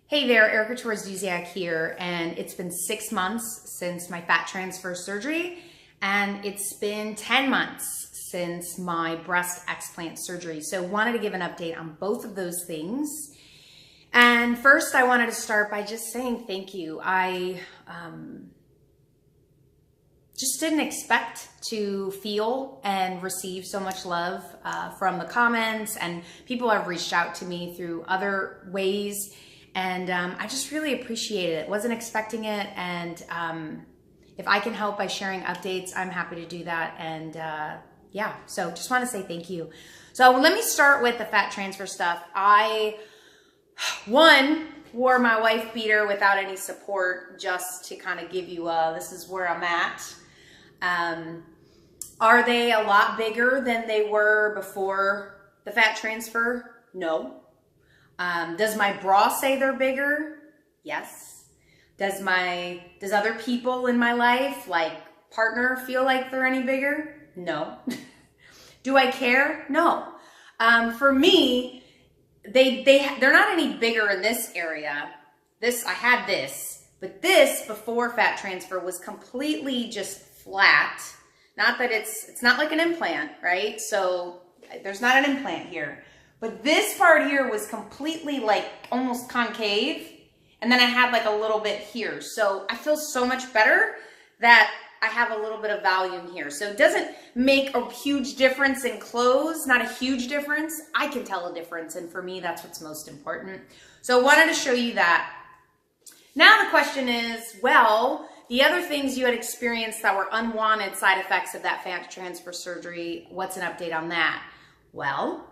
Hey there, Erica Torres-Duziak here, and it's been 6 months since my fat transfer surgery, and it's been 10 months since my breast explant surgery. So wanted to give an update on both of those things. And first, I wanted to start by just saying thank you. I just didn't expect to feel and receive so much love from the comments, and people have reached out to me through other ways. And I just really appreciate it. Wasn't expecting it. And if I can help by sharing updates, I'm happy to do that. And yeah, so just want to say thank you. So let me start with the fat transfer stuff. I, wore my wife beater without any support just to kind of give you this is where I'm at. Are they a lot bigger than they were before the fat transfer? No. Does my bra say they're bigger? Yes. Does other people in my life, like partner, feel like they're any bigger? No. Do I care? No. For me, they're not any bigger in this area. I had this, but this before fat transfer was completely just flat. Not that it's not like an implant, right? So there's not an implant here. But this part here was completely like almost concave. And then I had like a little bit here. So I feel so much better that I have a little bit of volume here. So it doesn't make a huge difference in clothes, not a huge difference. I can tell a difference. And for me, that's what's most important. So I wanted to show you that. Now the question is, well, the other things you had experienced that were unwanted side effects of that fat transfer surgery, what's an update on that? Well,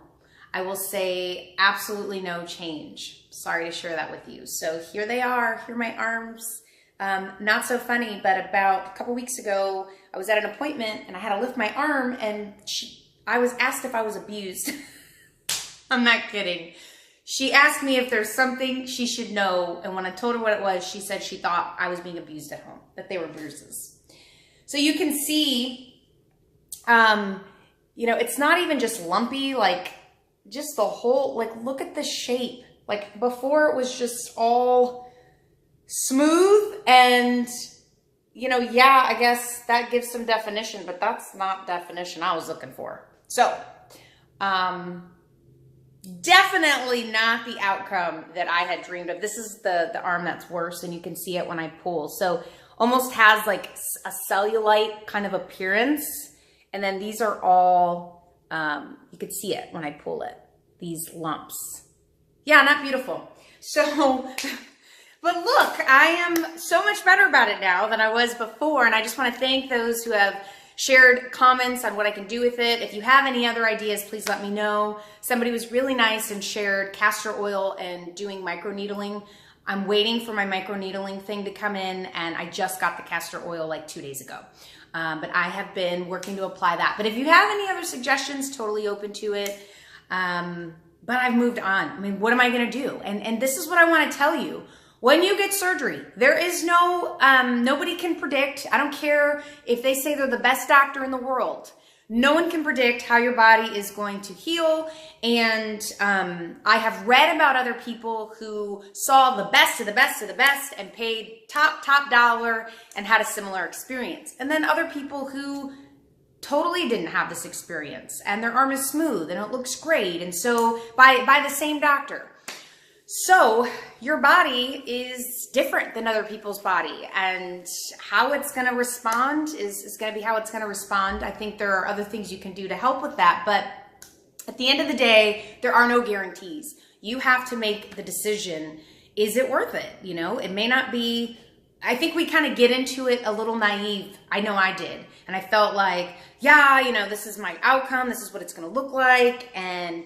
I will say absolutely no change. Sorry to share that with you. So here they are, here are my arms. Not so funny, but about a couple weeks ago, I was at an appointment and I had to lift my arm and I was asked if I was abused. I'm not kidding. She asked me if there's something she should know. And when I told her what it was, she said she thought I was being abused at home, that they were bruises. So you can see, it's not even just lumpy, like, just the whole, like, look at the shape. Like before it was just all smooth and, yeah, I guess that gives some definition, but that's not definition I was looking for. So, definitely not the outcome that I had dreamed of. This is the arm that's worse, and you can see it when I pull. So almost has like a cellulite kind of appearance. And then these are all, you could see it when I pull it, these lumps. Yeah, not beautiful. So, but look, I am so much better about it now than I was before. And I just want to thank those who have shared comments on what I can do with it. If you have any other ideas, please let me know. Somebody was really nice and shared castor oil and doing microneedling. I'm waiting for my microneedling thing to come in, and I just got the castor oil like 2 days ago. But I have been working to apply that. But if you have any other suggestions, totally open to it. But I've moved on. I mean, what am I going to do? And this is what I want to tell you. When you get surgery, there is nobody can predict. I don't care if they say they're the best doctor in the world. No one can predict how your body is going to heal. And I have read about other people who saw the best of the best of the best and paid top dollar and had a similar experience. And then other people who totally didn't have this experience and their arm is smooth and it looks great. And so by the same doctor. So your body is different than other people's body, and how it's going to respond is going to be how it's going to respond. I think there are other things you can do to help with that, but at the end of the day, there are no guarantees. You have to make the decision. Is it worth it? It may not be. I think we kind of get into it a little naive. I know I did. And I felt like, yeah, this is my outcome. This is what it's going to look like. And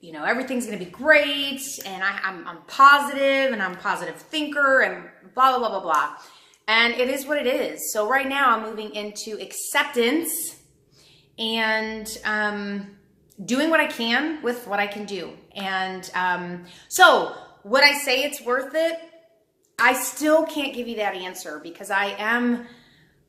everything's going to be great, and I'm positive, and I'm a positive thinker, and blah, blah, blah, blah, blah. And it is what it is. So right now I'm moving into acceptance and doing what I can with what I can do. And so would I say it's worth it? I still can't give you that answer because I am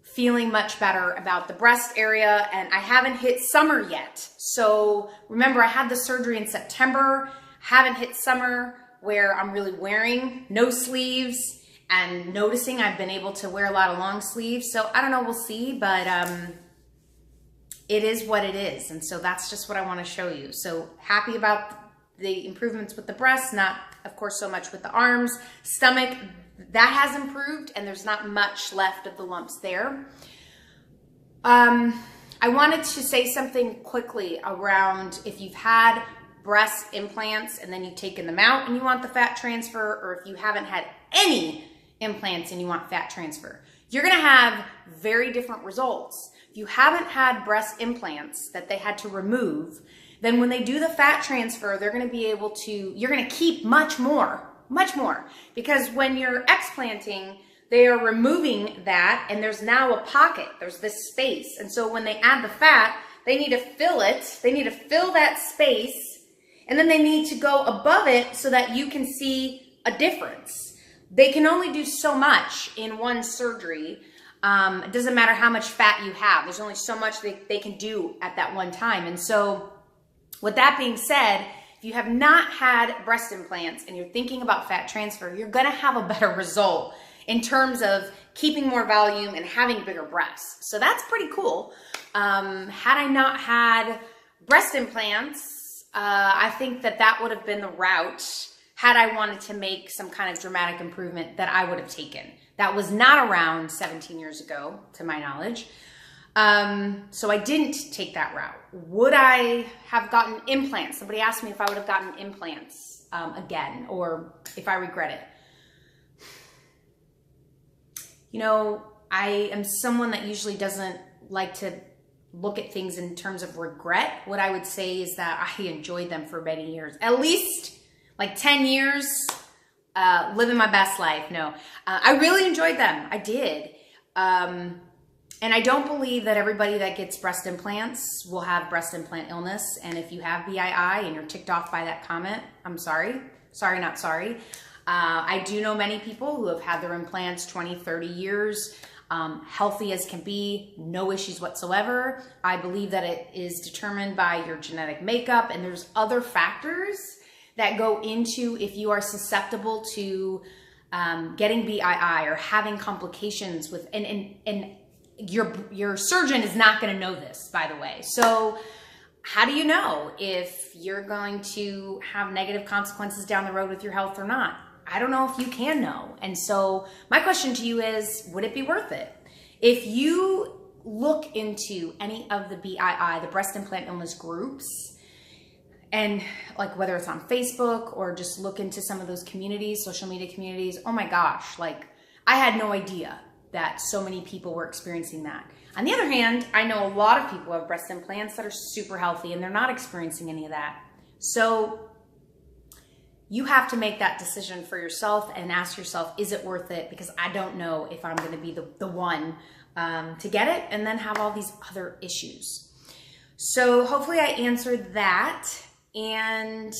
feeling much better about the breast area, and I haven't hit summer yet. So remember, I had the surgery in September, haven't hit summer. where I'm really wearing no sleeves and noticing I've been able to wear a lot of long sleeves. So I don't know, we'll see, but it is what it is. And so that's just what I want to show you. So happy about the improvements with the breasts, not of course so much with the arms. Stomach, that has improved and there's not much left of the lumps there. I wanted to say something quickly around if you've had breast implants and then you've taken them out and you want the fat transfer, or if you haven't had any implants and you want fat transfer. You're gonna have very different results. If you haven't had breast implants that they had to remove, then when they do the fat transfer, they're gonna be able to, you're gonna keep much more. Because when you're explanting, they are removing that and there's now a pocket, there's this space. And so when they add the fat, they need to fill it, they need to fill that space, and then they need to go above it so that you can see a difference. They can only do so much in one surgery. It doesn't matter how much fat you have. There's only so much they can do at that one time. And so with that being said, if you have not had breast implants and you're thinking about fat transfer, you're gonna have a better result in terms of keeping more volume and having bigger breasts. So that's pretty cool. Had I not had breast implants, I think that would have been the route had I wanted to make some kind of dramatic improvement that I would have taken. That was not around 17 years ago, to my knowledge. So I didn't take that route. Would I have gotten implants? Somebody asked me if I would have gotten implants again, or if I regret it. You know, I am someone that usually doesn't like to look at things in terms of regret. What I would say is that I enjoyed them for many years, at least like 10 years, living my best life. No, I really enjoyed them. I did. And I don't believe that everybody that gets breast implants will have breast implant illness. And if you have BII and you're ticked off by that comment, I'm sorry. Sorry, not sorry. I do know many people who have had their implants 20, 30 years, healthy as can be, no issues whatsoever. I believe that it is determined by your genetic makeup, and there's other factors that go into if you are susceptible to getting BII or having complications with, and your surgeon is not going to know this, by the way. So how do you know if you're going to have negative consequences down the road with your health or not? I don't know if you can know. And so my question to you is, would it be worth it? If you look into any of the BII, the breast implant illness groups, and like whether it's on Facebook or just look into some of those communities, social media communities, oh my gosh, like I had no idea that so many people were experiencing that. On the other hand, I know a lot of people have breast implants that are super healthy and they're not experiencing any of that. So you have to make that decision for yourself and ask yourself, is it worth it? Because I don't know if I'm going to be the one to get it and then have all these other issues. So hopefully I answered that. And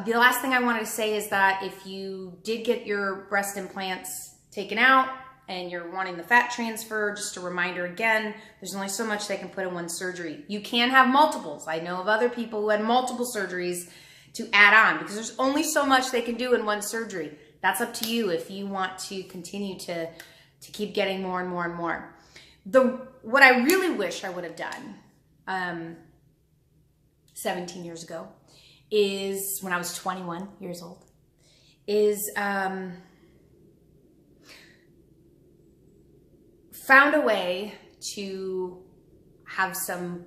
the last thing I wanted to say is that if you did get your breast implants taken out and you're wanting the fat transfer, just a reminder again, there's only so much they can put in one surgery. You can have multiples. I know of other people who had multiple surgeries to add on because there's only so much they can do in one surgery. That's up to you if you want to continue to keep getting more and more and more. What I really wish I would have done 17 years ago is when I was 21 years old, is found a way to have some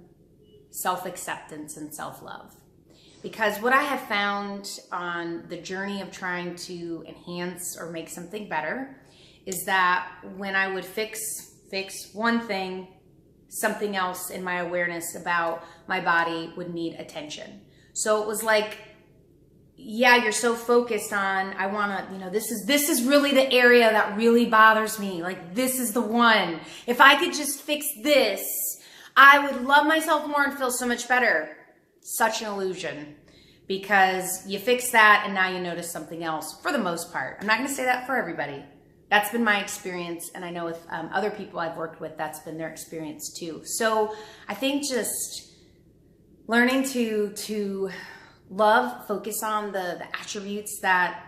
self-acceptance and self-love. Because what I have found on the journey of trying to enhance or make something better is that when I would fix one thing, something else in my awareness about my body would need attention. So it was like, yeah, you're so focused on, I want to, this is really the area that really bothers me. Like, this is the one. If I could just fix this, I would love myself more and feel so much better. Such an illusion, because you fix that and now you notice something else for the most part. I'm not going to say that for everybody. That's been my experience, and I know with other people I've worked with, that's been their experience too. So I think just learning to love, focus on the attributes that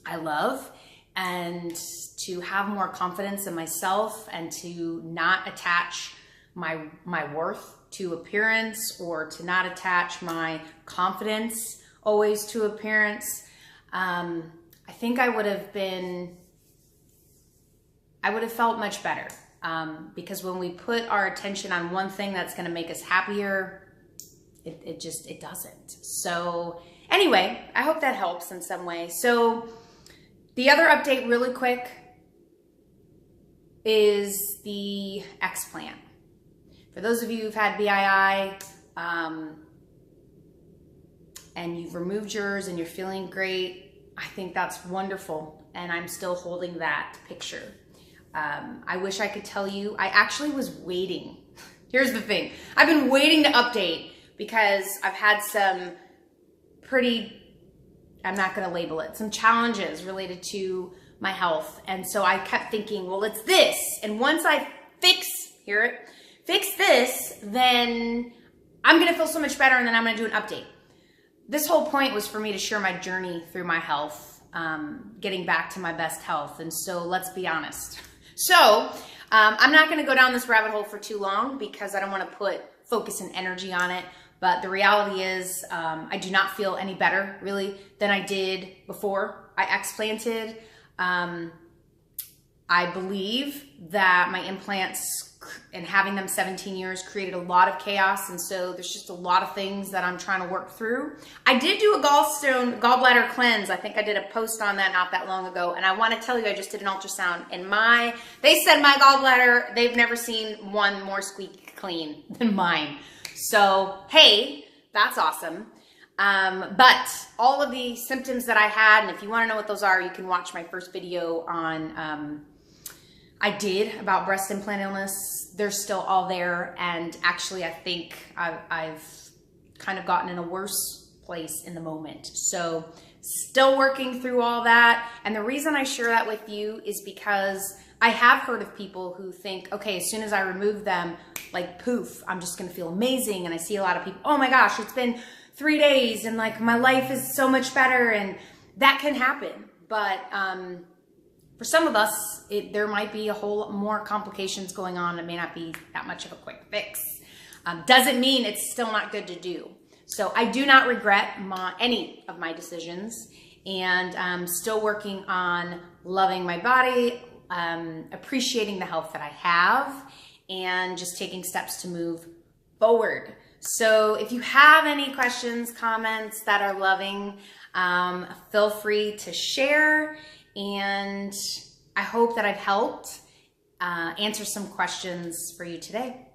I love, and to have more confidence in myself, and to not attach my worth to appearance, or to not attach my confidence always to appearance. I think I would have felt much better, because when we put our attention on one thing that's going to make us happier, it doesn't. So anyway, I hope that helps in some way. So the other update really quick is the explant. For those of you who've had BII, and you've removed yours and you're feeling great, I think that's wonderful. And I'm still holding that picture. I wish I could tell you, I actually was waiting. Here's the thing. I've been waiting to update because I've had some pretty, I'm not gonna label it, some challenges related to my health. And so I kept thinking, well, it's this. And once I fix this, then I'm gonna feel so much better, and then I'm gonna do an update. This whole point was for me to share my journey through my health, getting back to my best health. And so let's be honest. So I'm not gonna go down this rabbit hole for too long because I don't wanna put focus and energy on it. But the reality is I do not feel any better really than I did before I explanted. I believe that my implants and having them 17 years created a lot of chaos. And so there's just a lot of things that I'm trying to work through. I did do a gallbladder cleanse. I think I did a post on that not that long ago. And I want to tell you, I just did an ultrasound, and they said my gallbladder, they've never seen one more squeaky clean than mine. So, hey, that's awesome. But all of the symptoms that I had, and if you want to know what those are, you can watch my first video on, I did about breast implant illness. They're still all there. And actually, I think I've kind of gotten in a worse place in the moment. So still working through all that. And the reason I share that with you is because I have heard of people who think, okay, as soon as I remove them, like poof, I'm just gonna feel amazing. And I see a lot of people, oh my gosh, it's been 3 days and like my life is so much better. And that can happen. But for some of us, there might be a whole lot more complications going on. It may not be that much of a quick fix. Doesn't mean it's still not good to do. So I do not regret any of my decisions, and I'm still working on loving my body, appreciating the health that I have, and just taking steps to move forward. So if you have any questions, comments that are loving, feel free to share. And I hope that I've helped answer some questions for you today.